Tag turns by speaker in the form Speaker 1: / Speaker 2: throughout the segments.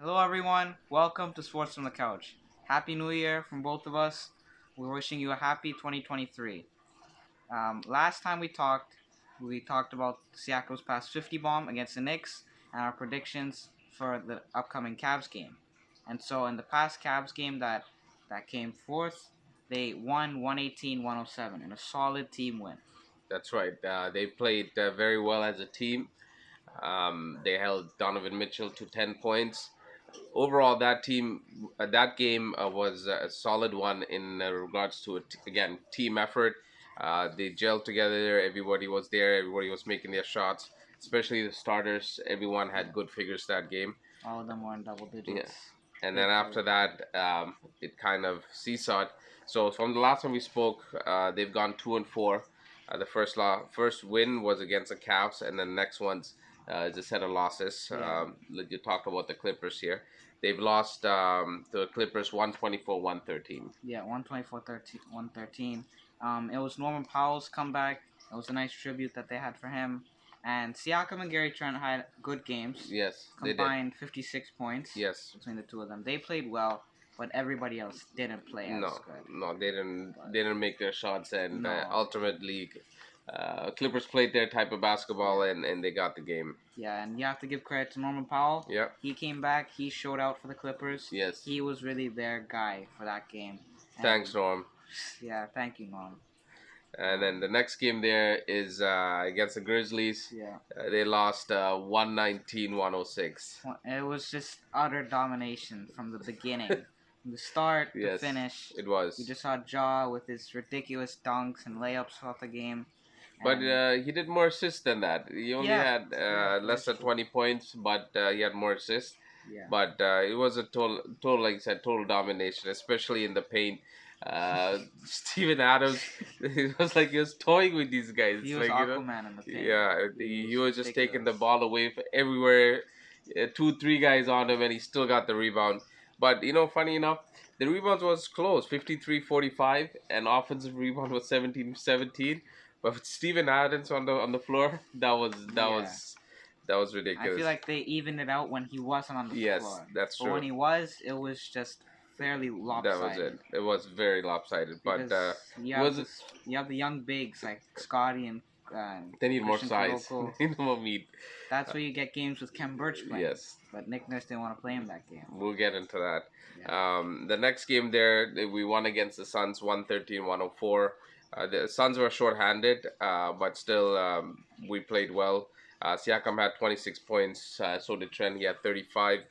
Speaker 1: Hello, everyone. Welcome to Sports from the Couch. Happy New Year from both of us. We're wishing you a happy 2023. Last time we talked about Siakam's past 50 bomb against the Knicks and our predictions for the upcoming Cavs game. And so, in the past Cavs game that came fourth, they won 118-107 in a solid team win.
Speaker 2: That's right. They played very well as a team. They held Donovan Mitchell to 10 points. Overall, that game was a solid one in regards to, again, team effort. They gelled together. Everybody was there. Everybody was making their shots, especially the starters. Everyone had
Speaker 1: Yeah,
Speaker 2: good figures that game.
Speaker 1: all of them were in double
Speaker 2: Yeah.
Speaker 1: digits.
Speaker 2: And
Speaker 1: They
Speaker 2: then
Speaker 1: played.
Speaker 2: after that, it kind of seesawed. So from the last time we spoke, they've gone 2-4. First win was against the Cavs, and then the next one's is a set of losses.
Speaker 1: Yeah.
Speaker 2: You talk about the Clippers here. They've lost to the Clippers 124-113.
Speaker 1: Yeah, 113. It was Norman Powell's comeback. It was a nice tribute that they had for him. And Siakam and Gary Trent had good games,
Speaker 2: Yes, they did.
Speaker 1: combined 56 points
Speaker 2: Yes.
Speaker 1: between the two of them. They played well, but everybody else didn't play as
Speaker 2: No,
Speaker 1: good.
Speaker 2: no, they didn't. They didn't make their shots, and
Speaker 1: No.
Speaker 2: ultimately, Clippers played their type of basketball, and they got the game.
Speaker 1: Yeah, and you have to give credit to Norman Powell.
Speaker 2: Yeah.
Speaker 1: He came back. He showed out for the Clippers.
Speaker 2: Yes.
Speaker 1: He was really their guy for that game. And,
Speaker 2: Thanks, Norm.
Speaker 1: Yeah, thank you, Norm.
Speaker 2: And then the next game there is against the Grizzlies.
Speaker 1: Yeah.
Speaker 2: They lost 119-106.
Speaker 1: It was just utter domination from the beginning. From the start to
Speaker 2: Yes,
Speaker 1: finish.
Speaker 2: it was.
Speaker 1: You just saw Jaw with his ridiculous dunks and layups throughout the game.
Speaker 2: But
Speaker 1: And
Speaker 2: he did more assists than that. He only
Speaker 1: yeah,
Speaker 2: had less
Speaker 1: that's
Speaker 2: than
Speaker 1: true.
Speaker 2: 20 points, but he had more assists.
Speaker 1: Yeah.
Speaker 2: But it was a total, like I said, total domination, especially in the paint. Steven Adams, it was like he was toying with these guys.
Speaker 1: He
Speaker 2: It's
Speaker 1: was
Speaker 2: like,
Speaker 1: Aquaman in the paint.
Speaker 2: yeah, he was just taking the ball away from everywhere. Two, three guys on him, and he still got the rebound. But funny enough, the rebounds was close, 53-45, and offensive rebound was 17-17. But with Steven Adams on the floor, that was
Speaker 1: I
Speaker 2: ridiculous.
Speaker 1: feel like they evened it out when he wasn't on the
Speaker 2: Yes,
Speaker 1: floor.
Speaker 2: that's
Speaker 1: But
Speaker 2: true.
Speaker 1: when he was, it was just fairly lopsided.
Speaker 2: That was it. It was very lopsided. But
Speaker 1: Because
Speaker 2: was it?
Speaker 1: you have the young bigs like Scotty and
Speaker 2: They need more
Speaker 1: Christian
Speaker 2: size.
Speaker 1: Coloco.
Speaker 2: They need more meat.
Speaker 1: That's where you get games with Kem Birch playing.
Speaker 2: Yes.
Speaker 1: But Nick Nurse didn't want to play him that game.
Speaker 2: We'll get into that.
Speaker 1: Yeah.
Speaker 2: The next game there, we won against the Suns 113-104. The Suns were shorthanded, but still we played well. Siakam had 26 points, so did Trent. He had 35.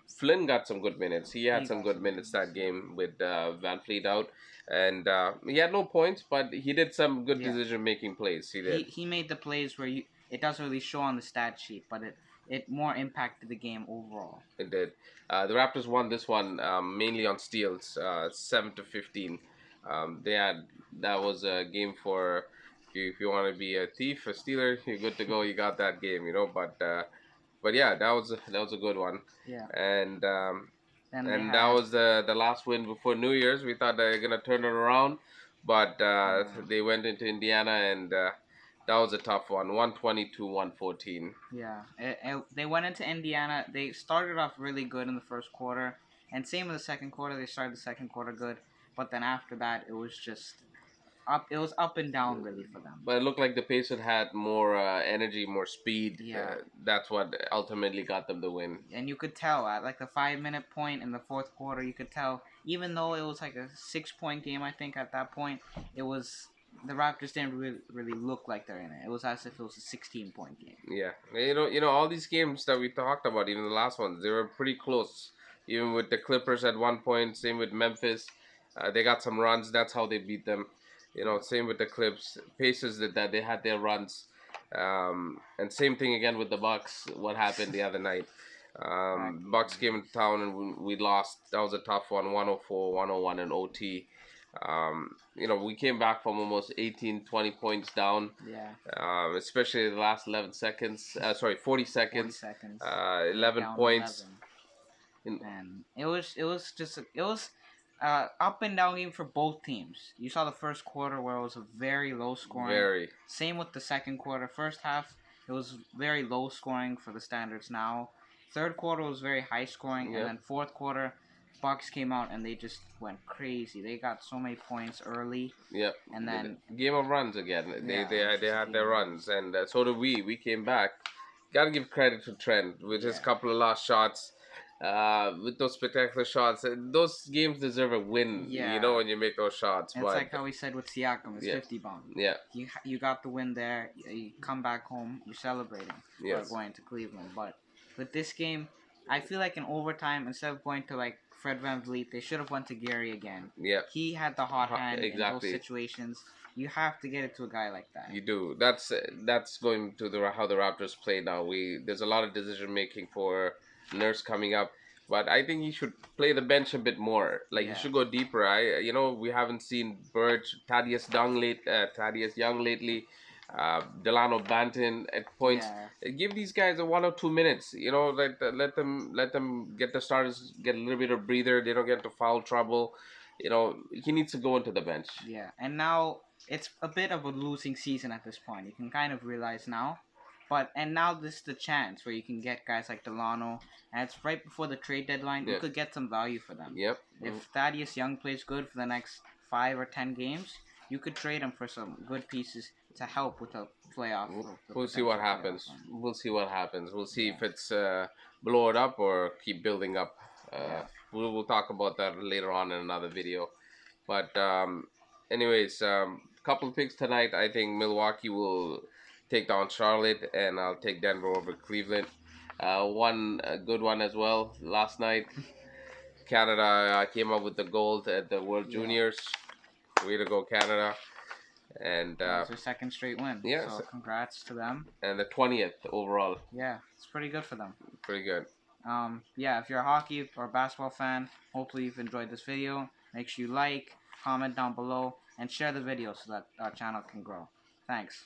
Speaker 2: Flynn got some good minutes. He had some good minutes that game with Van Fleet out. And he had no points, but he did some good decision-making plays. He did.
Speaker 1: He made the plays where it doesn't really show on the stat sheet, but it more impacted the game overall.
Speaker 2: It did. The Raptors won this one mainly on steals, 7-15. That was a game for if you want to be a thief, a stealer, you're good to go. You got that game. But yeah, that was a good one.
Speaker 1: Yeah.
Speaker 2: And
Speaker 1: Then
Speaker 2: that was the last win before New Year's. We thought they were gonna turn it around, but they went into Indiana and. That was a tough one, 120-114.
Speaker 1: Yeah, they went into Indiana. They started off really good in the first quarter, and same in the second quarter. They started the second quarter good, but then after that, it was just up. It was up and down really for them.
Speaker 2: But it looked like the Pacers had more energy, more speed.
Speaker 1: Yeah.
Speaker 2: That's what ultimately got them the win.
Speaker 1: And you could tell at like the 5 minute point in the fourth quarter, you could tell even though it was like a 6 point game, I think at that point, it was. The Raptors didn't really look like they're in it. It was as if it was a 16-point game.
Speaker 2: Yeah, all these games that we talked about, even the last ones, they were pretty close. Even with the Clippers at one point, same with Memphis, they got some runs. That's how they beat them. Same with the Clips. Pacers did that. They had their runs, and same thing again with the Bucks. What happened the other night? Bucks came into town and we lost. That was a tough one, 104-101 in OT. We came back from almost 18, 20 points down.
Speaker 1: Yeah.
Speaker 2: Especially the last 11 seconds. 40 seconds.
Speaker 1: 40 seconds.
Speaker 2: 11 points.
Speaker 1: 11. And it was up and down game for both teams. You saw the first quarter where it was a very low scoring.
Speaker 2: Very.
Speaker 1: Same with the second quarter. First half, it was very low scoring for the standards now. Third quarter was very high scoring, and
Speaker 2: Yep.
Speaker 1: then fourth quarter, Bucks came out and they just went crazy. They got so many points early,
Speaker 2: Yep.
Speaker 1: and then
Speaker 2: Game of runs again. They
Speaker 1: yeah,
Speaker 2: they
Speaker 1: it was
Speaker 2: they
Speaker 1: just a
Speaker 2: had
Speaker 1: game
Speaker 2: their
Speaker 1: of runs.
Speaker 2: runs, and so did we. We came back. Gotta give credit to Trent with his
Speaker 1: Yeah,
Speaker 2: couple of last shots. With those spectacular shots, those games deserve a win. You know
Speaker 1: yeah.
Speaker 2: when you make those shots,
Speaker 1: And it's
Speaker 2: but
Speaker 1: like how we said with Siakam, his
Speaker 2: yeah,
Speaker 1: 50 bomb.
Speaker 2: yeah,
Speaker 1: You got the win there. You come back home, you're celebrating
Speaker 2: yes,
Speaker 1: going to Cleveland. But with this game, I feel like in overtime, instead of going to like Fred VanVleet, they should have went to Gary again.
Speaker 2: yeah,
Speaker 1: He had the hot hand in those
Speaker 2: exactly.
Speaker 1: situations. You have to get it to a guy like that.
Speaker 2: You do. That's going to the how the Raptors play now. There's a lot of decision making for Nurse coming up, but I think he should play the bench a bit more. Like he
Speaker 1: Yeah,
Speaker 2: should go deeper. We haven't seen Birch, Thaddeus Young lately, Delano Banton at points.
Speaker 1: yeah,
Speaker 2: Give these guys a 1 or 2 minutes. Let them get the starters get a little bit of breather. They don't get into foul trouble. He needs to go into the bench.
Speaker 1: yeah. And now it's a bit of a losing season at this point. You can kind of realize now. And now this is the chance where you can get guys like Delano, and it's right before the trade deadline. You
Speaker 2: Yeah.
Speaker 1: could get some value for them.
Speaker 2: Yep.
Speaker 1: If Thaddeus Young plays good for the next 5 or 10 games, you could trade him for some good pieces to help with the playoff. The
Speaker 2: We'll see what
Speaker 1: potential playoff
Speaker 2: happens.
Speaker 1: run.
Speaker 2: We'll see what happens. We'll see
Speaker 1: Yeah,
Speaker 2: if it's blow it up or keep building up.
Speaker 1: yeah,
Speaker 2: We'll talk about that later on in another video. But anyways, couple of picks tonight. I think Milwaukee will take down Charlotte, and I'll take Denver over Cleveland. One good one as well last night. Canada came up with the gold at the World
Speaker 1: yeah.
Speaker 2: Juniors. Way to go, Canada! And
Speaker 1: That was their second straight win.
Speaker 2: yeah,
Speaker 1: So congrats to them.
Speaker 2: and the 20th overall.
Speaker 1: Yeah, it's pretty good for them.
Speaker 2: Pretty good.
Speaker 1: Yeah, if you're a hockey or basketball fan, hopefully you've enjoyed this video. Make sure you like, comment down below, and share the video so that our channel can grow. Thanks.